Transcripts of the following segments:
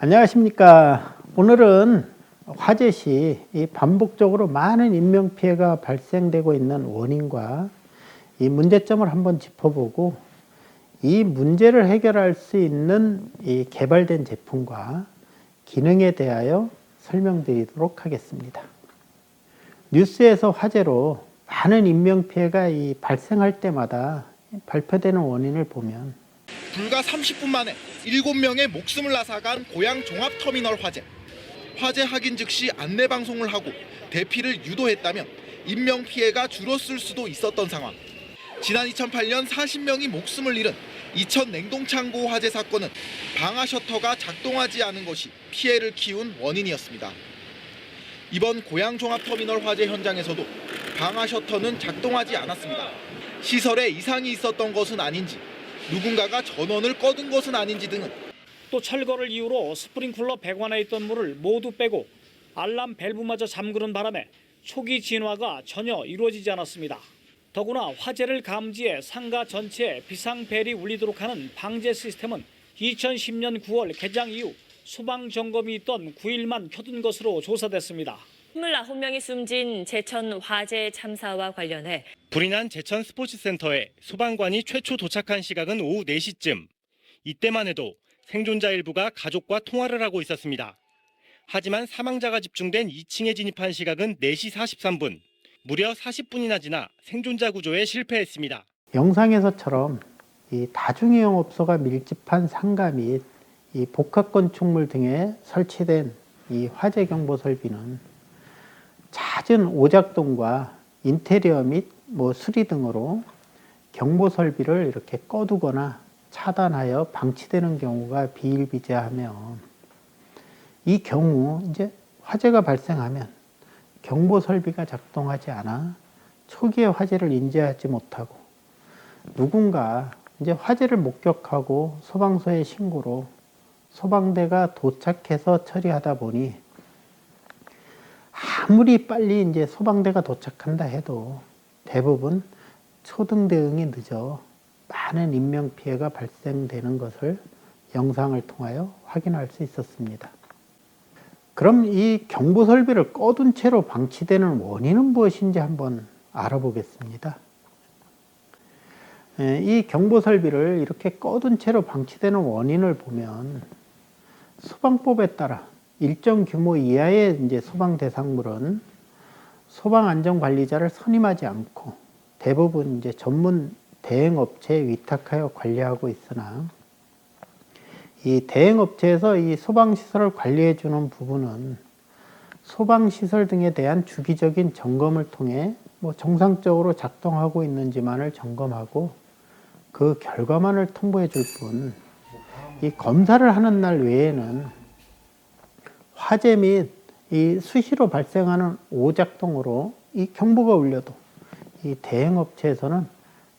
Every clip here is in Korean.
안녕하십니까. 오늘은 화재 시 이 반복적으로 많은 인명피해가 발생되고 있는 원인과 이 문제점을 한번 짚어보고 이 문제를 해결할 수 있는 이 개발된 제품과 기능에 대하여 설명드리도록 하겠습니다. 뉴스에서 화재로 많은 인명피해가 발생할 때마다 발표되는 원인을 보면 불과 30분 만에 7명의 목숨을 앗아간 고양 종합터미널 화재. 화재 확인 즉시 안내 방송을 하고 대피를 유도했다면 인명피해가 줄었을 수도 있었던 상황. 지난 2008년 40명이 목숨을 잃은 이천 냉동창고 화재 사건은 방화 셔터가 작동하지 않은 것이 피해를 키운 원인이었습니다. 이번 고양 종합터미널 화재 현장에서도 방화 셔터는 작동하지 않았습니다. 시설에 이상이 있었던 것은 아닌지, 누군가가 전원을 꺼둔 것은 아닌지 등은 또 철거를 이유로 스프링클러 배관에 있던 물을 모두 빼고 알람 밸브마저 잠그는 바람에 초기 진화가 전혀 이루어지지 않았습니다. 더구나 화재를 감지해 상가 전체에 비상벨이 울리도록 하는 방제 시스템은 2010년 9월 개장 이후 소방 점검이 있던 9일만 켜둔 것으로 조사됐습니다. 29명이 숨진 제천 화재 참사와 관련해 불이 난 제천 스포츠센터에 소방관이 최초 도착한 시각은 오후 4시쯤. 이때만 해도 생존자 일부가 가족과 통화를 하고 있었습니다. 하지만 사망자가 집중된 2층에 진입한 시각은 4시 43분. 무려 40분이나 지나 생존자 구조에 실패했습니다. 영상에서처럼 이 다중이용업소가 밀집한 상가 및 이 복합 건축물 등에 설치된 이 화재 경보 설비는 잦은 오작동과 인테리어 및 수리 등으로 경보 설비를 이렇게 꺼두거나 차단하여 방치되는 경우가 비일비재하며 이 경우 이제 화재가 발생하면 경보 설비가 작동하지 않아 초기에 화재를 인지하지 못하고 누군가 이제 화재를 목격하고 소방서에 신고로 소방대가 도착해서 처리하다 보니 아무리 빨리 이제 소방대가 도착한다 해도 대부분 초등 대응이 늦어 많은 인명피해가 발생되는 것을 영상을 통하여 확인할 수 있었습니다. 그럼 이 경보 설비를 꺼둔 채로 방치되는 원인은 무엇인지 한번 알아보겠습니다. 이 경보 설비를 이렇게 꺼둔 채로 방치되는 원인을 보면 소방법에 따라 일정 규모 이하의 이제 소방 대상물은 소방안전관리자를 선임하지 않고 대부분 이제 전문 대행업체에 위탁하여 관리하고 있으나 이 대행업체에서 이 소방시설을 관리해 주는 부분은 소방시설 등에 대한 주기적인 점검을 통해 정상적으로 작동하고 있는지만을 점검하고 그 결과만을 통보해 줄 뿐 이 검사를 하는 날 외에는 화재 및 이 수시로 발생하는 오작동으로 이 경보가 울려도 이 대행업체에서는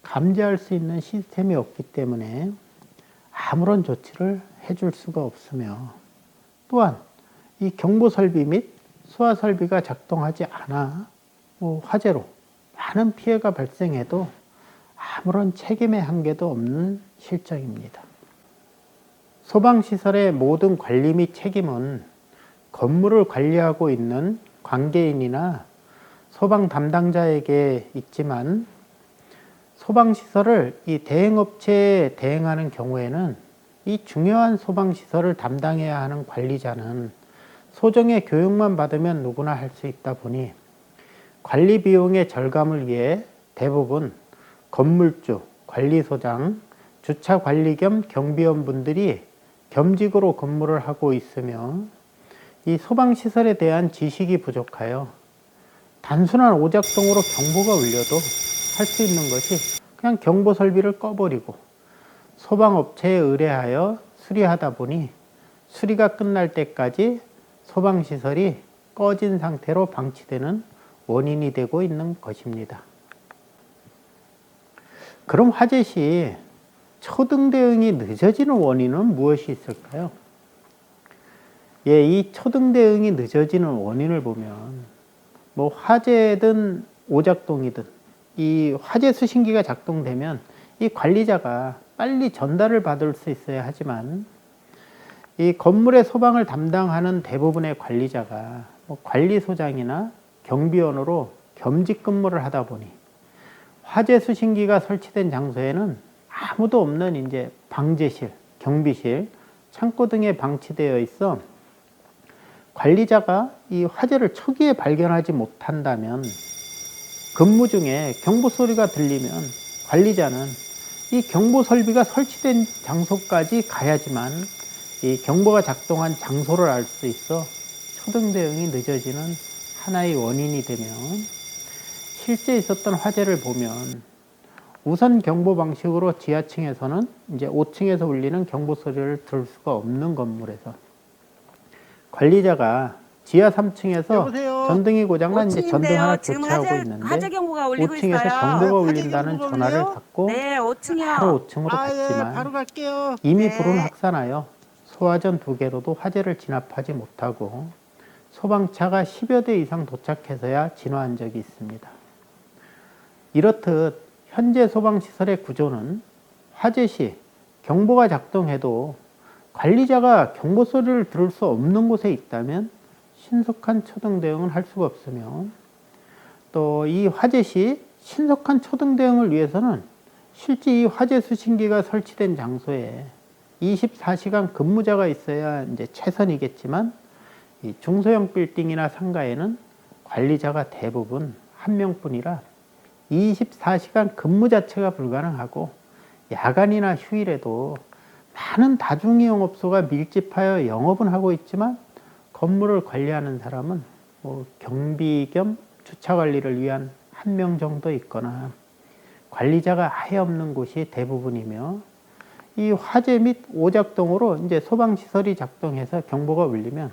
감지할 수 있는 시스템이 없기 때문에 아무런 조치를 해줄 수가 없으며 또한 이 경보 설비 및 소화 설비가 작동하지 않아 화재로 많은 피해가 발생해도 아무런 책임의 한계도 없는 실정입니다. 소방시설의 모든 관리 및 책임은 건물을 관리하고 있는 관계인이나 소방 담당자에게 있지만 소방시설을 이 대행업체에 대행하는 경우에는 이 중요한 소방시설을 담당해야 하는 관리자는 소정의 교육만 받으면 누구나 할 수 있다 보니 관리 비용의 절감을 위해 대부분 건물주, 관리소장, 주차관리 겸 경비원분들이 겸직으로 근무를 하고 있으며 이 소방시설에 대한 지식이 부족하여 단순한 오작동으로 경보가 울려도 할 수 있는 것이 그냥 경보 설비를 꺼버리고 소방업체에 의뢰하여 수리하다 보니 수리가 끝날 때까지 소방시설이 꺼진 상태로 방치되는 원인이 되고 있는 것입니다. 그럼 화재 시 초등 대응이 늦어지는 원인은 무엇이 있을까요? 이 초등 대응이 늦어지는 원인을 보면 화재든 오작동이든 이 화재 수신기가 작동되면 이 관리자가 빨리 전달을 받을 수 있어야 하지만 이 건물의 소방을 담당하는 대부분의 관리자가 뭐 관리소장이나 경비원으로 겸직 근무를 하다 보니 화재 수신기가 설치된 장소에는 아무도 없는 이제 방제실, 경비실, 창고 등에 방치되어 있어 관리자가 이 화재를 초기에 발견하지 못한다면 근무 중에 경보 소리가 들리면 관리자는 이 경보 설비가 설치된 장소까지 가야지만 이 경보가 작동한 장소를 알 수 있어 초등 대응이 늦어지는 하나의 원인이 되면 실제 있었던 화재를 보면 우선 경보 방식으로 지하층에서는 이제 5층에서 울리는 경보 소리를 들을 수가 없는 건물에서 관리자가 지하 3층에서 여보세요? 전등이 고장난 이제 전등 하나 지금 교체하고 있는데 화재 경보가 울리고 5층에서 있어요. 경보가 화재 울린다는 경보가 전화를 울려요? 받고 네, 5층이요. 바로 5층으로 아, 예, 갔지만 바로 갈게요. 이미 네. 불은 확산하여 소화전 2개로도 화재를 진압하지 못하고 소방차가 10여 대 이상 도착해서야 진화한 적이 있습니다. 이렇듯 현재 소방시설의 구조는 화재 시 경보가 작동해도 관리자가 경보 소리를 들을 수 없는 곳에 있다면 신속한 초등 대응을 할 수가 없으며 또 이 화재 시 신속한 초등 대응을 위해서는 실제 이 화재 수신기가 설치된 장소에 24시간 근무자가 있어야 이제 최선이겠지만 이 중소형 빌딩이나 상가에는 관리자가 대부분 한 명뿐이라 24시간 근무 자체가 불가능하고 야간이나 휴일에도 많은 다중이용업소가 밀집하여 영업은 하고 있지만 건물을 관리하는 사람은 뭐 경비 겸 주차 관리를 위한 한 명 정도 있거나 관리자가 아예 없는 곳이 대부분이며 이 화재 및 오작동으로 이제 소방시설이 작동해서 경보가 울리면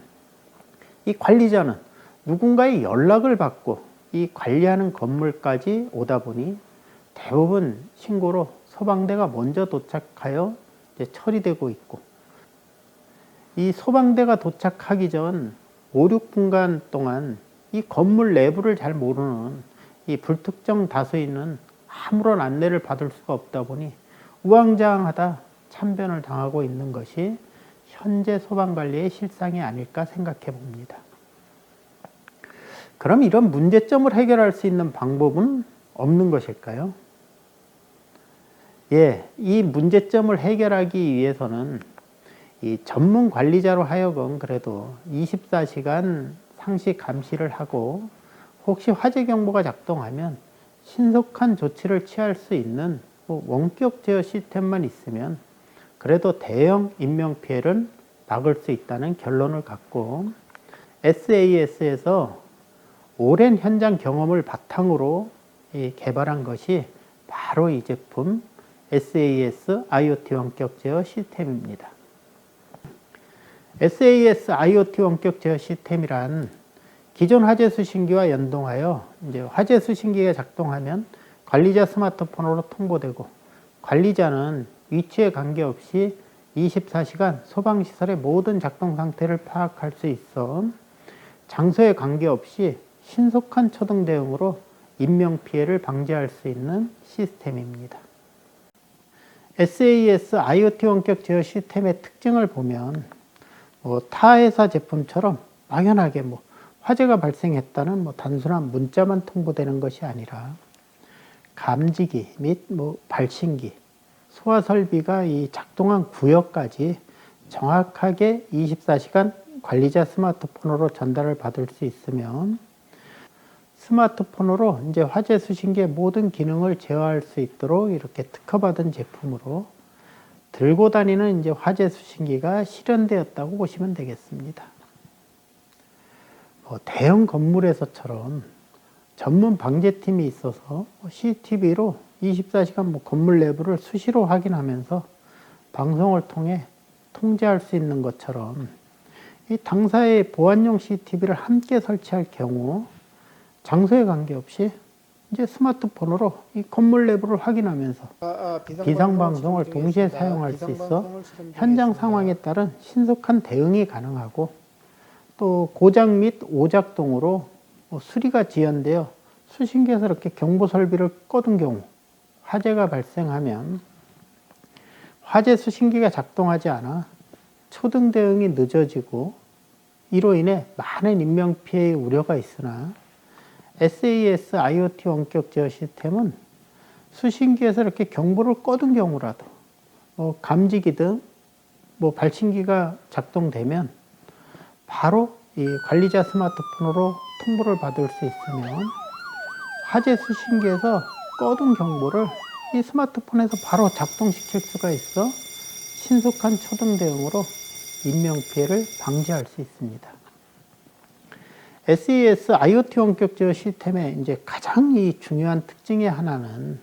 이 관리자는 누군가의 연락을 받고 이 관리하는 건물까지 오다 보니 대부분 신고로 소방대가 먼저 도착하여 이제 처리되고 있고 이 소방대가 도착하기 전 5, 6분간 동안 이 건물 내부를 잘 모르는 이 불특정 다수인은 아무런 안내를 받을 수가 없다 보니 우왕좌왕하다 참변을 당하고 있는 것이 현재 소방관리의 실상이 아닐까 생각해 봅니다. 그럼 이런 문제점을 해결할 수 있는 방법은 없는 것일까요? 예, 이 문제점을 해결하기 위해서는 이 전문 관리자로 하여금 그래도 24시간 상시 감시를 하고 혹시 화재 경보가 작동하면 신속한 조치를 취할 수 있는 원격 제어 시스템만 있으면 그래도 대형 인명피해를 막을 수 있다는 결론을 갖고 SAS에서 오랜 현장 경험을 바탕으로 개발한 것이 바로 이 제품 SAS IoT 원격 제어 시스템입니다. SAS IoT 원격 제어 시스템이란 기존 화재 수신기와 연동하여 이제 화재 수신기가 작동하면 관리자 스마트폰으로 통보되고 관리자는 위치에 관계없이 24시간 소방시설의 모든 작동 상태를 파악할 수 있어 장소에 관계없이 신속한 초등 대응으로 인명피해를 방지할 수 있는 시스템입니다. SAS IoT 원격 제어 시스템의 특징을 보면 타 회사 제품처럼 막연하게 화재가 발생했다는 단순한 문자만 통보되는 것이 아니라 감지기 및 발신기, 소화 설비가 이 작동한 구역까지 정확하게 24시간 관리자 스마트폰으로 전달을 받을 수 있으면 스마트폰으로 이제 화재 수신기의 모든 기능을 제어할 수 있도록 이렇게 특허받은 제품으로 들고 다니는 이제 화재 수신기가 실현되었다고 보시면 되겠습니다. 대형 건물에서처럼 전문 방제팀이 있어서 CCTV로 24시간 건물 내부를 수시로 확인하면서 방송을 통해 통제할 수 있는 것처럼 이 당사의 보안용 CCTV를 함께 설치할 경우 장소에 관계없이 이제 스마트폰으로 이 건물 내부를 확인하면서 비상방송을 동시에 사용할 수 있어 현장 상황에 따른 신속한 대응이 가능하고 또 고장 및 오작동으로 수리가 지연되어 수신기에서 이렇게 경보 설비를 꺼둔 경우 화재가 발생하면 화재 수신기가 작동하지 않아 초등 대응이 늦어지고 이로 인해 많은 인명피해의 우려가 있으나 SAS IoT 원격 제어 시스템은 수신기에서 이렇게 경보를 꺼둔 경우라도 감지기 등 발신기가 작동되면 바로 이 관리자 스마트폰으로 통보를 받을 수 있으며 화재 수신기에서 꺼둔 경보를 이 스마트폰에서 바로 작동시킬 수가 있어 신속한 초등 대응으로 인명피해를 방지할 수 있습니다. SES IoT 원격 제어 시스템의 이제 가장 이 중요한 특징의 하나는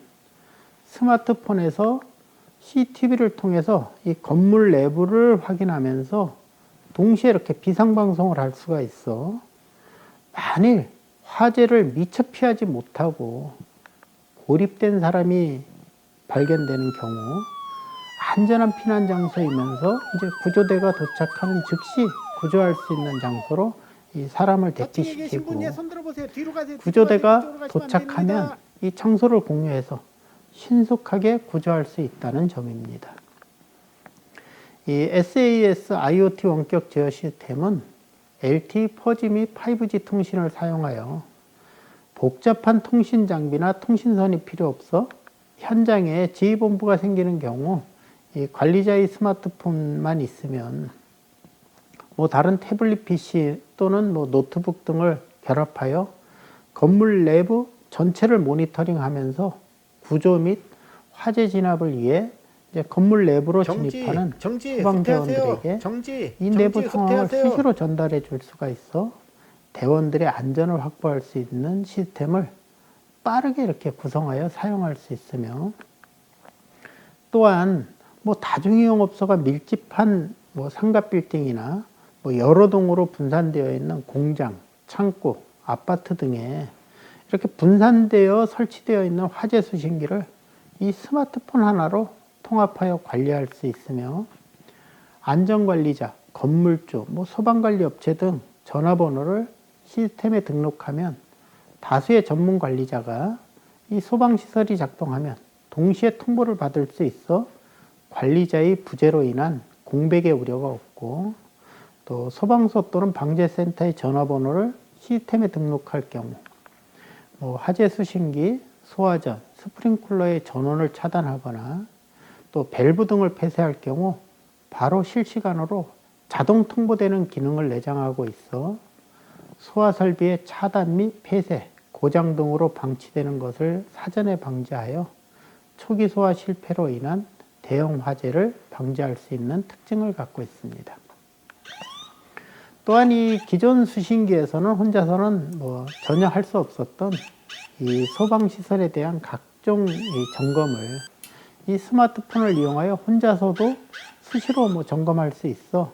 스마트폰에서 CCTV를 통해서 이 건물 내부를 확인하면서 동시에 이렇게 비상방송을 할 수가 있어 만일 화재를 미처 피하지 못하고 고립된 사람이 발견되는 경우 안전한 피난 장소이면서 이제 구조대가 도착하는 즉시 구조할 수 있는 장소로 이 사람을 대피시키고 구조대가 도착하면 이 장소를 공유해서 신속하게 구조할 수 있다는 점입니다. 이 SAS IoT 원격 제어 시스템은 LTE 4G 및 5G 통신을 사용하여 복잡한 통신 장비나 통신선이 필요 없어 현장에 지휘본부가 생기는 경우 이 관리자의 스마트폰만 있으면 다른 태블릿 PC 또는 노트북 등을 결합하여 건물 내부 전체를 모니터링하면서 구조 및 화재 진압을 위해 이제 건물 내부로 진입하는 소방대원들에게 이 내부 상황을 수시로 전달해 줄 수가 있어 대원들의 안전을 확보할 수 있는 시스템을 빠르게 이렇게 구성하여 사용할 수 있으며 또한 다중이용업소가 밀집한 상가 빌딩이나 여러 동으로 분산되어 있는 공장, 창고, 아파트 등에 이렇게 분산되어 설치되어 있는 화재 수신기를 이 스마트폰 하나로 통합하여 관리할 수 있으며 안전관리자, 건물주, 소방관리업체 등 전화번호를 시스템에 등록하면 다수의 전문 관리자가 이 소방시설이 작동하면 동시에 통보를 받을 수 있어 관리자의 부재로 인한 공백의 우려가 없고 또 소방서 또는 방재센터의 전화번호를 시스템에 등록할 경우 화재 수신기, 소화전, 스프링클러의 전원을 차단하거나 또 밸브 등을 폐쇄할 경우 바로 실시간으로 자동 통보되는 기능을 내장하고 있어 소화 설비의 차단 및 폐쇄, 고장 등으로 방치되는 것을 사전에 방지하여 초기 소화 실패로 인한 대형 화재를 방지할 수 있는 특징을 갖고 있습니다. 또한 이 기존 수신기에서는 혼자서는 전혀 할 수 없었던 이 소방시설에 대한 각종 이 점검을 이 스마트폰을 이용하여 혼자서도 수시로 점검할 수 있어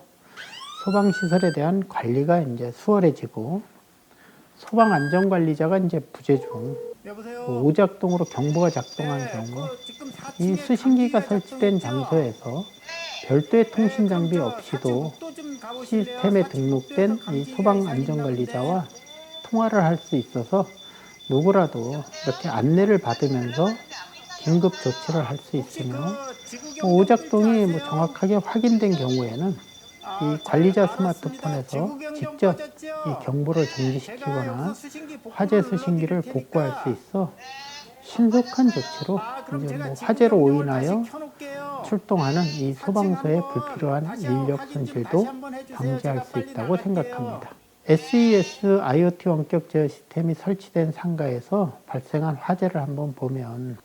소방시설에 대한 관리가 이제 수월해지고 소방안전관리자가 이제 부재 중 오작동으로 경보가 작동한 경우 이 수신기가 설치된 장소에서 별도의 통신 장비 없이도 시스템에 등록된 이 소방안전관리자와 통화를 할 수 있어서 누구라도 이렇게 안내를 받으면서 긴급 조치를 할 수 있으며 오작동이 정확하게 확인된 경우에는 이 관리자 스마트폰에서 직접 이 경보를 정지시키거나 화재 수신기를 복구할 수 있어 신속한 조치로 이제 화재로 오인하여 출동하는 이 소방서의 불필요한 인력 손실도 방지할 수 있다고 생각합니다. SES IoT 원격 제어 시스템이 설치된 상가에서 발생한 화재를 한번 보면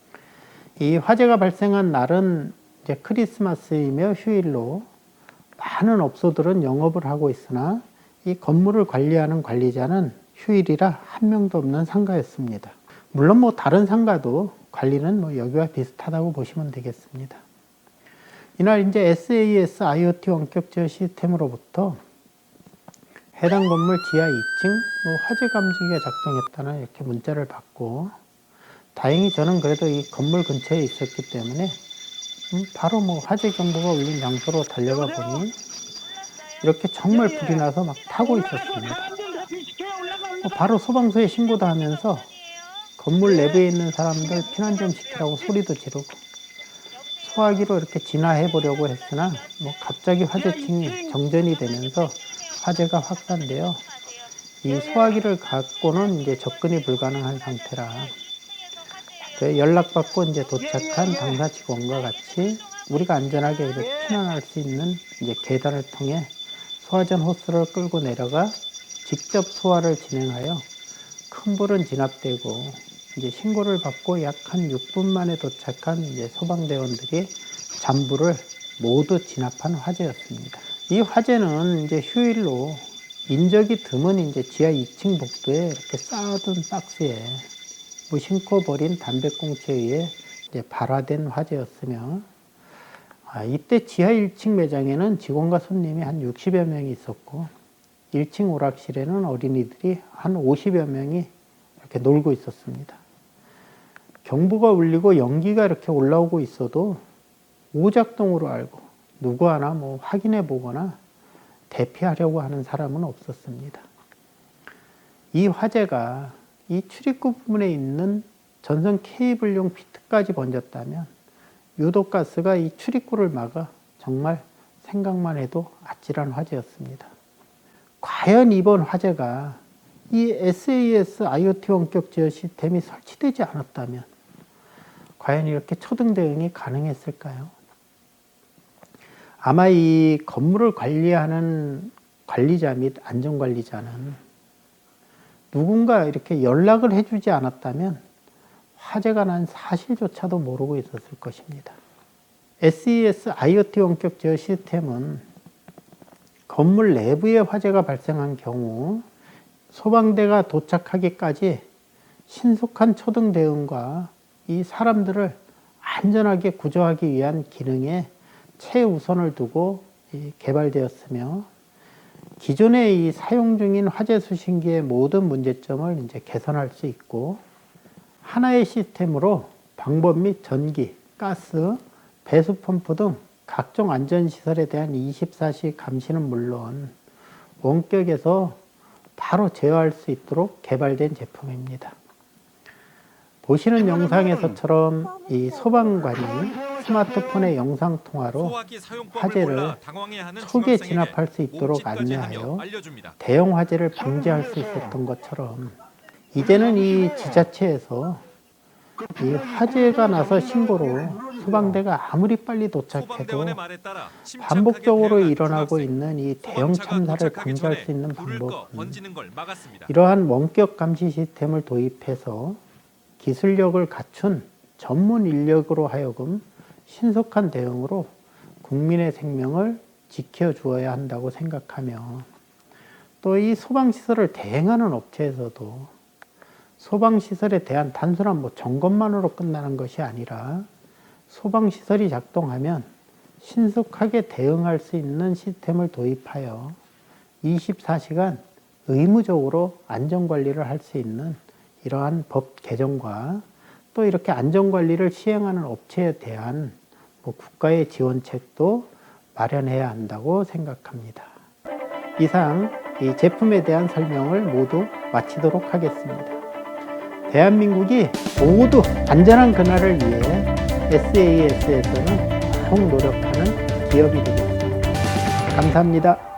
이 화재가 발생한 날은 이제 크리스마스이며 휴일로 많은 업소들은 영업을 하고 있으나 이 건물을 관리하는 관리자는 휴일이라 한 명도 없는 상가였습니다. 물론 다른 상가도 관리는 여기와 비슷하다고 보시면 되겠습니다. 이날 이제 SAS IoT 원격 제어 시스템으로부터 해당 건물 지하 2층 화재 감지기가 작동했다는 이렇게 문자를 받고 다행히 저는 그래도 이 건물 근처에 있었기 때문에 바로 화재 경보가 울린 장소로 달려가 보니 이렇게 정말 불이 나서 막 타고 있었습니다. 바로 소방서에 신고도 하면서 건물 내부에 있는 사람들 피난 좀 시키라고 소리도 지르고 소화기로 이렇게 진화해 보려고 했으나 뭐 갑자기 화재층이 정전이 되면서 화재가 확산되어 이 소화기를 갖고는 이제 접근이 불가능한 상태라 연락받고 이제 도착한 당사 직원과 같이 우리가 안전하게 이렇게 피난할 수 있는 이제 계단을 통해 소화전 호스를 끌고 내려가 직접 소화를 진행하여 큰 불은 진압되고 이제 신고를 받고 약 한 6분 만에 도착한 이제 소방대원들이 잔불을 모두 진압한 화재였습니다. 이 화재는 이제 휴일로 인적이 드문 이제 지하 2층 복도에 이렇게 쌓아둔 박스에 무심코 버린 담배꽁초에 의해 이제 발화된 화재였으며 이때 지하 1층 매장에는 직원과 손님이 한 60여 명이 있었고 1층 오락실에는 어린이들이 한 50여 명이 이렇게 놀고 있었습니다. 경보가 울리고 연기가 이렇게 올라오고 있어도 오작동으로 알고 누구 하나 뭐 확인해 보거나 대피하려고 하는 사람은 없었습니다. 이 화재가 이 출입구 부분에 있는 전선 케이블용 피트까지 번졌다면 유독가스가 이 출입구를 막아 정말 생각만 해도 아찔한 화재였습니다. 과연 이번 화재가 이 SAS IoT 원격 제어 시스템이 설치되지 않았다면 과연 이렇게 초등 대응이 가능했을까요? 아마 이 건물을 관리하는 관리자 및 안전관리자는 누군가 이렇게 연락을 해주지 않았다면 화재가 난 사실조차도 모르고 있었을 것입니다. SES IoT 원격 제어 시스템은 건물 내부에 화재가 발생한 경우 소방대가 도착하기까지 신속한 초등 대응과 이 사람들을 안전하게 구조하기 위한 기능에 최우선을 두고 개발되었으며 기존에 이 사용 중인 화재 수신기의 모든 문제점을 이제 개선할 수 있고 하나의 시스템으로 방법 및 전기, 가스, 배수 펌프 등 각종 안전시설에 대한 24시 감시는 물론 원격에서 바로 제어할 수 있도록 개발된 제품입니다. 보시는 영상에서처럼 이 소방관이 스마트폰의 영상통화로 화재를 초기에 진압할 수 있도록 안내하여 대형 화재를 방지할 수 있었던 것처럼 이제는 이 지자체에서 이 화재가 나서 신고로 소방대가 아무리 빨리 도착해도 반복적으로 일어나고 있는 이 대형 참사를 방지할 수 있는 방법은 이러한 원격 감시 시스템을 도입해서 기술력을 갖춘 전문 인력으로 하여금 신속한 대응으로 국민의 생명을 지켜주어야 한다고 생각하며 또 이 소방시설을 대행하는 업체에서도 소방시설에 대한 단순한 점검만으로 끝나는 것이 아니라 소방시설이 작동하면 신속하게 대응할 수 있는 시스템을 도입하여 24시간 의무적으로 안전관리를 할 수 있는 이러한 법 개정과 또 이렇게 안전관리를 시행하는 업체에 대한 국가의 지원책도 마련해야 한다고 생각합니다. 이상 이 제품에 대한 설명을 모두 마치도록 하겠습니다. 대한민국이 모두 안전한 그날을 위해 SAS에서는 더욱 노력하는 기업이 되겠습니다. 감사합니다.